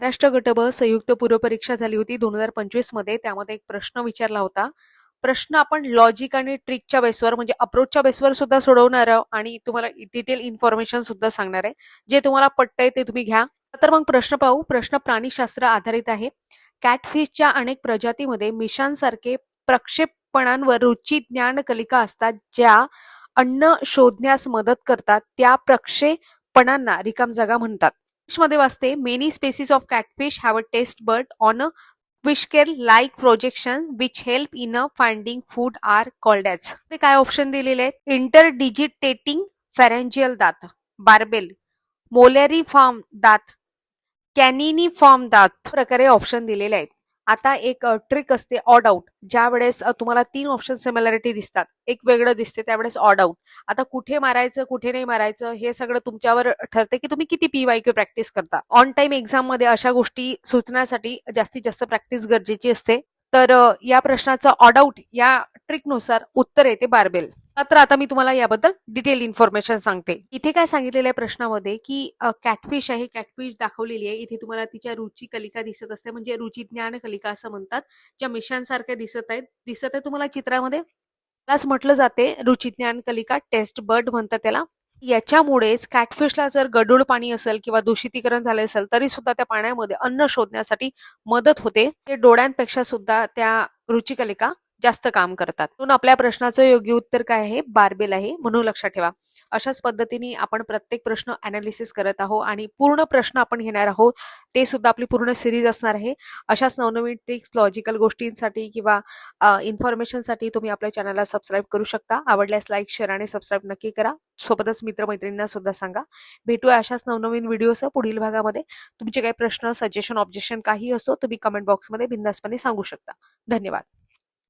महाराष्ट्र गट ब संयुक्त पूर्वपरीक्षा झाली होती 2025 मध्ये. त्यामध्ये एक प्रश्न विचारला होता. प्रश्न आपण लॉजिक आणि ट्रिकच्या बेसवर म्हणजे अप्रोचच्या बेसवर सुद्धा सोडवणार आहोत आणि तुम्हाला डिटेल इन्फॉर्मेशन सुद्धा सांगणार आहे. जे तुम्हाला पटतंय ते तुम्ही घ्या. तर मग प्रश्न पाहू. प्रश्न प्राणीशास्त्र आधारित आहे. कॅटफिशच्या अनेक प्रजातीमध्ये मिशांसारखे प्रक्षेपणांवर रुची ज्ञान कलिका असतात, ज्या अन्न शोधण्यास मदत करतात. त्या प्रक्षेपणांना रिकाम जागा म्हणतात. मध्ये वाचते, many species of catfish have a taste bud on a whisker like projection which help in a finding food are called as. ते काय ऑप्शन दिलेले आहेत? इंटरडिजिटेटिंग फॅरेंजियल दात, बार्बेल, मोलॅरी फॉर्म दात, कॅनिनी फॉर्म दात प्रकारे ऑप्शन दिलेले आहेत. आता एक ट्रिक असते ऑड आउट. ज्या वेळेस तुम्हाला 3 ऑप्शन सिमिलॅरिटी दिसतात, एक वेगळं दिसते, त्यावेळेस ऑड आउट. आता कुठे मारायचं कुठे नाही मारायचं हे सगळं तुमच्यावर ठरते की तुम्ही किती PYQ प्रॅक्टिस करता. ऑन टाइम एक्झाम मध्ये अशा गोष्टी सुचण्यासाठी जास्तीत जास्त प्रॅक्टिस गरजेची असते. तर या प्रश्नाचं ऑड आउट या ट्रिकनुसार उत्तर येते बार्बेल. तर आता मी तुम्हाला याबद्दल डिटेल इन्फॉर्मेशन सांगते. इथे काय सांगितलेलं आहे प्रश्नामध्ये की कॅटफिश आहे, कॅटफिश दाखवलेली आहे. इथे तुम्हाला तिच्या रुची कलिका दिसत असते, म्हणजे रुची ज्ञान कलिका असं म्हणतात, ज्या मिशांसारख्या दिसत आहे तुम्हाला चित्रामध्ये. त्यालाच म्हटलं जाते रुची ज्ञान कलिका, टेस्ट बर्ड म्हणतात त्याला. याच्यामुळेच कॅटफिशला जर गढूळ पाणी असेल किंवा दूषितीकरण झाले असेल तरी सुद्धा त्या पाण्यामध्ये अन्न शोधण्यासाठी मदत होते. ते डोळ्यांपेक्षा सुद्धा त्या रुचिकलिका जास्त काम करतात. म्हणून आपल्या प्रश्नाचं योग्य उत्तर काय आहे? बार्बेल आहे, म्हणून लक्षात ठेवा. अशाच पद्धतीने आपण प्रत्येक प्रश्न अनालिसिस करत आहोत आणि पूर्ण प्रश्न आपण घेणार आहोत. ते सुद्धा आपली पूर्ण सिरीज असणार आहे. अशाच नवनवीन ट्रिक्स, लॉजिकल गोष्टींसाठी किंवा इन्फॉर्मेशनसाठी तुम्ही आपल्या चॅनलला सबस्क्राईब करू शकता. आवडल्यास लाईक, शेअर आणि सबस्क्राईब नक्की करा. सोबतच मित्रमैत्रिणींना सुद्धा सांगा. भेटूया अशाच नवनवीन व्हिडिओसह पुढील भागामध्ये. तुमचे काही प्रश्न, सजेशन, ऑब्जेक्शन काही असो तुम्ही कमेंट बॉक्समध्ये बिनधास्तपणे सांगू शकता. धन्यवाद.